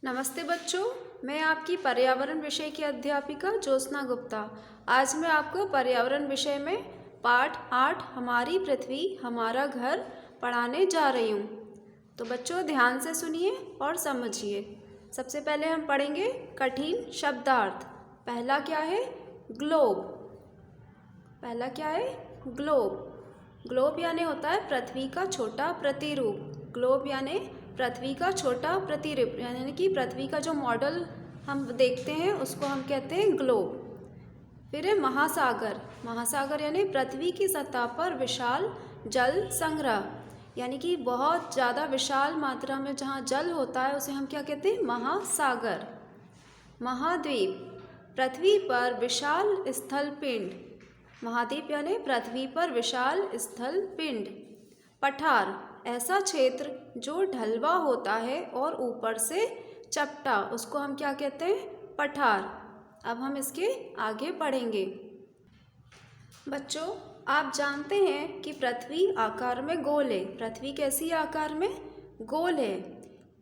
नमस्ते बच्चों, मैं आपकी पर्यावरण विषय की अध्यापिका ज्योत्सना गुप्ता। आज मैं आपको पर्यावरण विषय में पाठ 8 हमारी पृथ्वी हमारा घर पढ़ाने जा रही हूँ। तो बच्चों ध्यान से सुनिए और समझिए। सबसे पहले हम पढ़ेंगे कठिन शब्दार्थ। पहला क्या है? ग्लोब। पहला क्या है? ग्लोब। ग्लोब यानी होता है पृथ्वी का छोटा प्रतिरूप। ग्लोब यानी पृथ्वी का छोटा प्रतिरूप, यानी कि पृथ्वी का जो मॉडल हम देखते हैं उसको हम कहते हैं ग्लोब। फिर है महासागर। महासागर यानी पृथ्वी की सतह पर विशाल जल संग्रह, यानी कि बहुत ज़्यादा विशाल मात्रा में जहाँ जल होता है उसे हम क्या कहते हैं? महासागर। महाद्वीप। पृथ्वी पर विशाल स्थल पिंड। महाद्वीप यानी पृथ्वी पर विशाल स्थल पिंड। पठार। ऐसा क्षेत्र जो ढलवा होता है और ऊपर से चपटा, उसको हम क्या कहते हैं? पठार। अब हम इसके आगे पढ़ेंगे। बच्चों आप जानते हैं कि पृथ्वी आकार में गोल है। पृथ्वी कैसी आकार में? गोल है।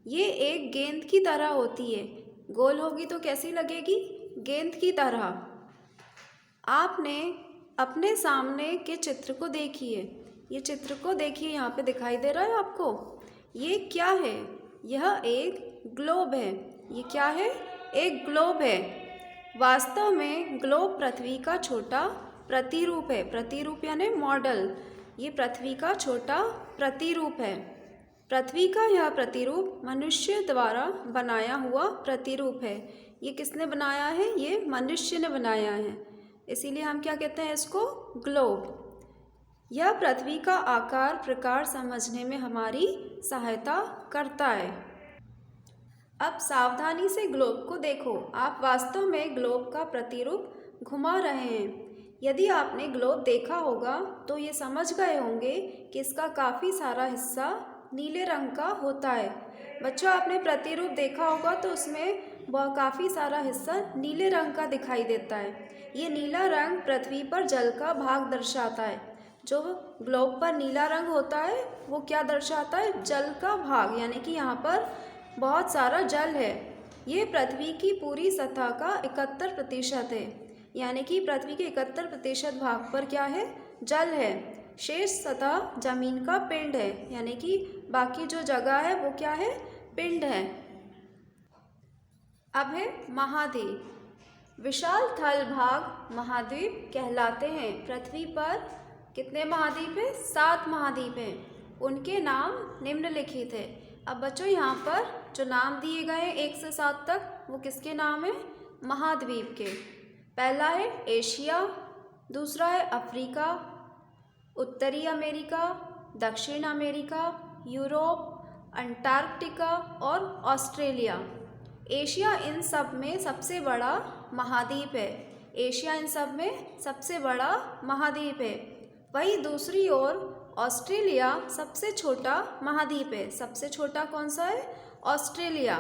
ये एक गेंद की तरह होती है। गोल होगी तो कैसी लगेगी? गेंद की तरह। आपने अपने सामने के चित्र को देखिए। ये चित्र को देखिए, यहाँ पे दिखाई दे रहा है आपको। ये क्या है? यह एक ग्लोब है। ये क्या है? एक ग्लोब है। वास्तव में ग्लोब पृथ्वी का छोटा प्रतिरूप है। प्रतिरूप यानी मॉडल। ये पृथ्वी का छोटा प्रतिरूप है। पृथ्वी का यह प्रतिरूप मनुष्य द्वारा बनाया हुआ प्रतिरूप है। ये किसने बनाया है? ये मनुष्य ने बनाया है, इसीलिए हम क्या कहते हैं इसको? ग्लोब। यह पृथ्वी का आकार प्रकार समझने में हमारी सहायता करता है। अब सावधानी से ग्लोब को देखो। आप वास्तव में ग्लोब का प्रतिरूप घुमा रहे हैं। यदि आपने ग्लोब देखा होगा तो ये समझ गए होंगे कि इसका काफ़ी सारा हिस्सा नीले रंग का होता है। बच्चों आपने प्रतिरूप देखा होगा तो उसमें वह काफ़ी सारा हिस्सा नीले रंग का दिखाई देता है। ये नीला रंग पृथ्वी पर जल का भाग दर्शाता है। जो ग्लोब पर नीला रंग होता है वो क्या दर्शाता है? जल का भाग, यानी कि यहाँ पर बहुत सारा जल है। ये पृथ्वी की पूरी सतह का 71% है, यानी कि पृथ्वी के 71% भाग पर क्या है? जल है। शेष सतह जमीन का पिंड है, यानी कि बाकी जो जगह है वो क्या है? पिंड है। अब है महाद्वीप। विशाल थल भाग महाद्वीप कहलाते हैं। पृथ्वी पर कितने महाद्वीप हैं? 7 महाद्वीप हैं। उनके नाम निम्नलिखित है। अब बच्चों यहाँ पर जो नाम दिए गए हैं 1 से 7 तक, वो किसके नाम है? महाद्वीप के। पहला है एशिया, दूसरा है अफ्रीका, उत्तरी अमेरिका, दक्षिण अमेरिका, यूरोप, अंटार्कटिका और ऑस्ट्रेलिया। एशिया इन सब में सबसे बड़ा महाद्वीप है। एशिया इन सब में सबसे बड़ा महाद्वीप है। वहीं दूसरी ओर ऑस्ट्रेलिया सबसे छोटा महाद्वीप है। सबसे छोटा कौन सा है? ऑस्ट्रेलिया।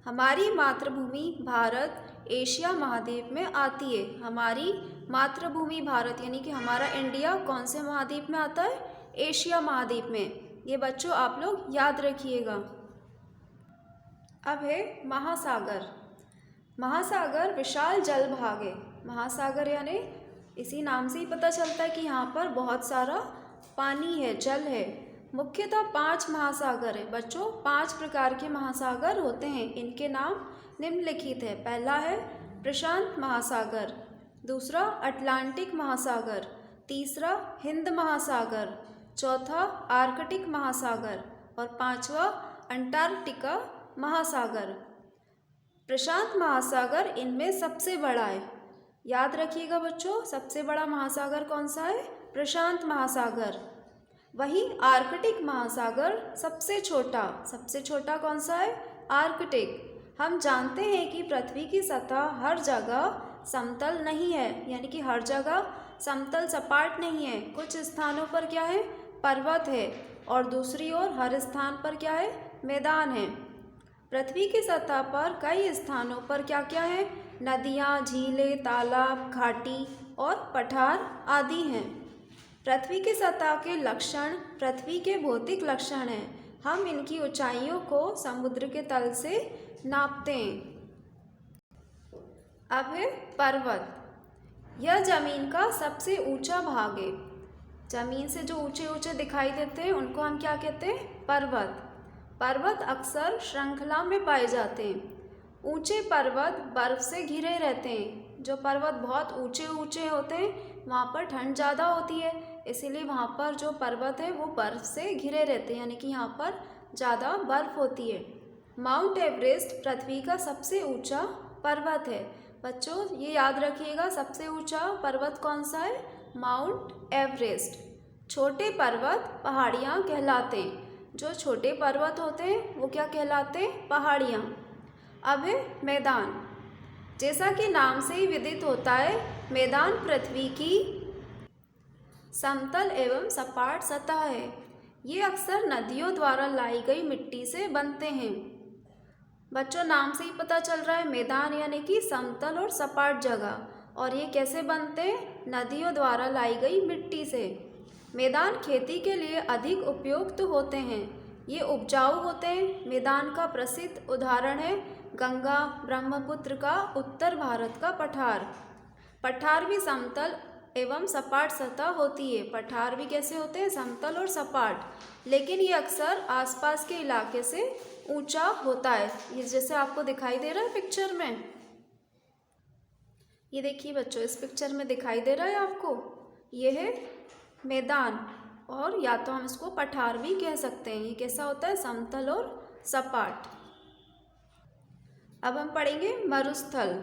हमारी मातृभूमि भारत एशिया महाद्वीप में आती है। हमारी मातृभूमि भारत यानी कि हमारा इंडिया कौन से महाद्वीप में आता है? एशिया महाद्वीप में। ये बच्चों आप लोग याद रखिएगा। अब है महासागर। महासागर विशाल जल भाग है। महासागर यानी इसी नाम से ही पता चलता है कि यहाँ पर बहुत सारा पानी है, जल है। मुख्यतः 5 महासागर है। बच्चों 5 प्रकार के महासागर होते हैं। इनके नाम निम्नलिखित है। पहला है प्रशांत महासागर, दूसरा अटलांटिक महासागर, तीसरा हिंद महासागर, चौथा आर्कटिक महासागर और पांचवा अंटार्कटिका महासागर। प्रशांत महासागर इनमें सबसे बड़ा है। याद रखिएगा बच्चों, सबसे बड़ा महासागर कौन सा है? प्रशांत महासागर। वहीं आर्कटिक महासागर सबसे छोटा। सबसे छोटा कौन सा है? आर्कटिक। हम जानते हैं कि पृथ्वी की सतह हर जगह समतल नहीं है, यानी कि हर जगह समतल सपाट नहीं है। कुछ स्थानों पर क्या है? पर्वत है और दूसरी ओर हर स्थान पर क्या है? मैदान है। पृथ्वी की सतह पर कई स्थानों पर क्या क्या है? नदियाँ, झीलें, तालाब, घाटी और पठार आदि हैं। पृथ्वी की सतह के लक्षण पृथ्वी के भौतिक लक्षण हैं। हम इनकी ऊंचाइयों को समुद्र के तल से नापते हैं। अब है पर्वत। यह जमीन का सबसे ऊंचा भाग है। जमीन से जो ऊंचे ऊंचे दिखाई देते हैं उनको हम क्या कहते हैं? पर्वत। पर्वत अक्सर श्रृंखला में पाए जाते हैं। ऊंचे पर्वत बर्फ से घिरे रहते हैं। जो पर्वत बहुत ऊंचे ऊंचे होते हैं वहाँ पर ठंड ज़्यादा होती है, इसीलिए वहाँ पर जो पर्वत है वो बर्फ से घिरे रहते हैं, यानी कि यहाँ पर ज़्यादा बर्फ होती है। माउंट एवरेस्ट पृथ्वी का सबसे ऊंचा पर्वत है। बच्चों ये याद रखिएगा, सबसे ऊंचा पर्वत कौन सा है? Mount Everest. छोटे पर्वत पहाड़ियाँ कहलाते हैं। जो छोटे पर्वत होते हैं वो क्या कहलाते हैं? पहाड़ियाँ। अब है मैदान। जैसा कि नाम से ही विदित होता है, मैदान पृथ्वी की समतल एवं सपाट सतह है। ये अक्सर नदियों द्वारा लाई गई मिट्टी से बनते हैं। बच्चों नाम से ही पता चल रहा है, मैदान यानी कि समतल और सपाट जगह। और ये कैसे बनते हैं? नदियों द्वारा लाई गई मिट्टी से। मैदान खेती के लिए अधिक उपयुक्त होते हैं। ये उपजाऊ होते हैं। मैदान का प्रसिद्ध उदाहरण है गंगा ब्रह्मपुत्र का उत्तर भारत का पठार। पठार भी समतल एवं सपाट सतह होती है। पठार भी कैसे होते हैं? समतल और सपाट, लेकिन ये अक्सर आसपास के इलाके से ऊंचा होता है। ये जैसे आपको दिखाई दे रहा है पिक्चर में, ये देखिए बच्चों, इस पिक्चर में दिखाई दे रहा है आपको, ये है मैदान, और या तो हम इसको पठार भी कह सकते हैं। ये कैसा होता है? समतल और सपाट। अब हम पढ़ेंगे मरुस्थल।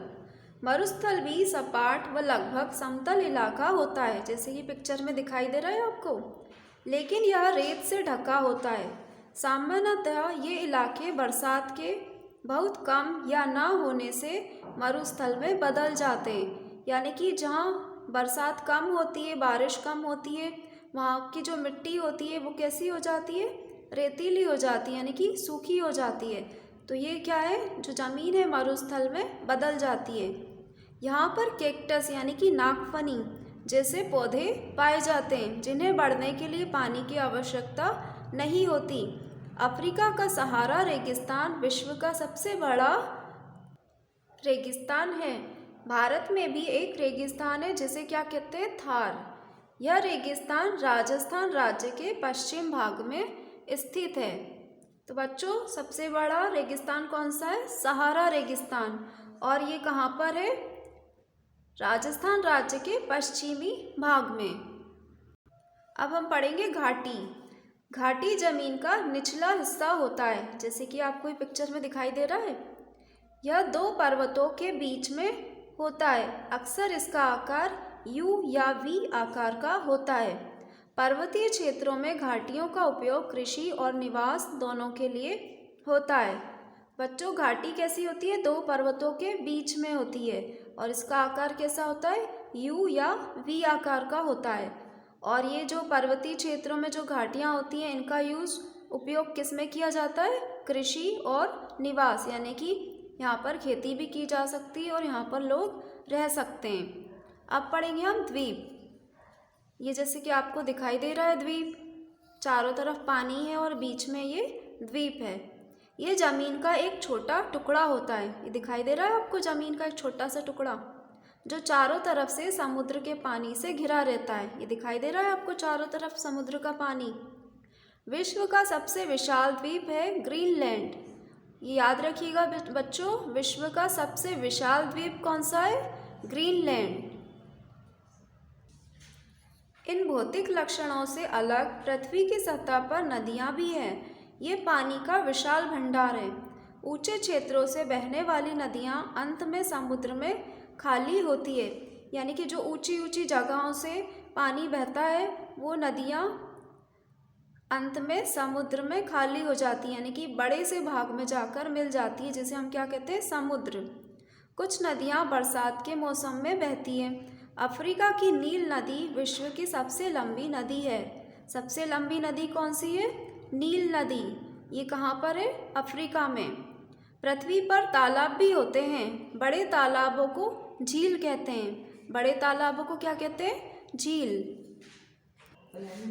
मरुस्थल भी सपाट व लगभग समतल इलाका होता है, जैसे कि पिक्चर में दिखाई दे रहा है आपको, लेकिन यह रेत से ढका होता है। सामान्यतः ये इलाके बरसात के बहुत कम या ना होने से मरुस्थल में बदल जाते हैं। यानी कि जहाँ बरसात कम होती है, बारिश कम होती है, वहाँ की जो मिट्टी होती है वो कैसी हो जाती है? रेतीली हो जाती है, यानी कि सूखी हो जाती है। तो ये क्या है? जो ज़मीन है मरुस्थल में बदल जाती है। यहाँ पर कैक्टस यानी कि नागफनी जैसे पौधे पाए जाते हैं, जिन्हें बढ़ने के लिए पानी की आवश्यकता नहीं होती। अफ्रीका का सहारा रेगिस्तान विश्व का सबसे बड़ा रेगिस्तान है। भारत में भी एक रेगिस्तान है जिसे क्या कहते हैं? थार। यह रेगिस्तान राजस्थान राज्य के पश्चिम भाग में स्थित है। तो बच्चों सबसे बड़ा रेगिस्तान कौन सा है? सहारा रेगिस्तान। और ये कहाँ पर है? राजस्थान राज्य के पश्चिमी भाग में। अब हम पढ़ेंगे घाटी। घाटी जमीन का निचला हिस्सा होता है, जैसे कि आपको ये पिक्चर में दिखाई दे रहा है। यह दो पर्वतों के बीच में होता है। अक्सर इसका आकार यू या वी आकार का होता है। पर्वतीय क्षेत्रों में घाटियों का उपयोग कृषि और निवास दोनों के लिए होता है। बच्चों घाटी कैसी होती है? दो पर्वतों के बीच में होती है, और इसका आकार कैसा होता है? यू या वी आकार का होता है। और ये जो पर्वतीय क्षेत्रों में जो घाटियाँ होती हैं, इनका उपयोग किस में किया जाता है? कृषि और निवास, यानी कि यहाँ पर खेती भी की जा सकती है और यहाँ पर लोग रह सकते हैं। अब पढ़ेंगे हम द्वीप। ये जैसे कि आपको दिखाई दे रहा है द्वीप, चारों तरफ पानी है और बीच में ये द्वीप है। ये ज़मीन का एक छोटा टुकड़ा होता है। ये दिखाई दे रहा है आपको, ज़मीन का एक छोटा सा टुकड़ा जो चारों तरफ से समुद्र के पानी से घिरा रहता है। ये दिखाई दे रहा है आपको, चारों तरफ समुद्र का पानी। विश्व का सबसे विशाल द्वीप है ग्रीनलैंड। ये याद रखिएगा बच्चों, विश्व का सबसे विशाल द्वीप कौन सा है? ग्रीनलैंड। इन भौतिक लक्षणों से अलग पृथ्वी की सतह पर नदियाँ भी हैं। ये पानी का विशाल भंडार है। ऊंचे क्षेत्रों से बहने वाली नदियाँ अंत में समुद्र में खाली होती है। यानी कि जो ऊंची ऊंची जगहों से पानी बहता है वो नदियाँ अंत में समुद्र में खाली हो जाती है, यानी कि बड़े से भाग में जाकर मिल जाती है, जिसे हम क्या कहते हैं? समुद्र। कुछ नदियाँ बरसात के मौसम में बहती हैं। अफ्रीका की नील नदी विश्व की सबसे लंबी नदी है। सबसे लंबी नदी कौन सी है? नील नदी। ये कहाँ पर है? अफ्रीका में। पृथ्वी पर तालाब भी होते हैं। बड़े तालाबों को झील कहते हैं। बड़े तालाबों को क्या कहते हैं? झील।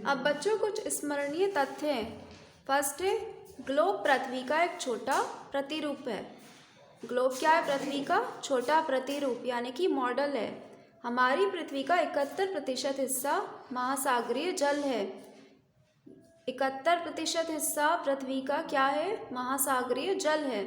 अब बच्चों कुछ स्मरणीय तथ्य हैं। फर्स्ट है, ग्लोब पृथ्वी का एक छोटा प्रतिरूप है। ग्लोब क्या है? पृथ्वी का छोटा प्रतिरूप यानी कि मॉडल है। हमारी पृथ्वी का 71% हिस्सा महासागरीय जल है। 71% हिस्सा पृथ्वी का क्या है? महासागरीय जल है।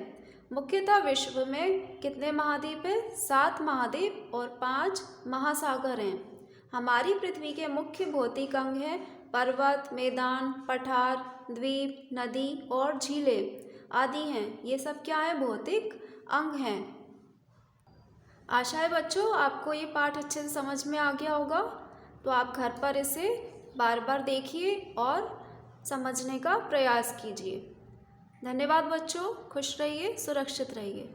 मुख्यतः विश्व में कितने महाद्वीप हैं? 7 महाद्वीप और 5 महासागर हैं। हमारी पृथ्वी के मुख्य भौतिक अंग हैं पर्वत, मैदान, पठार, द्वीप, नदी और झीलें आदि हैं। ये सब क्या है? भौतिक अंग हैं। आशा है बच्चों आपको ये पाठ अच्छे से समझ में आ गया होगा। तो आप घर पर इसे बार बार देखिए और समझने का प्रयास कीजिए। धन्यवाद बच्चों। खुश रहिए, सुरक्षित रहिए।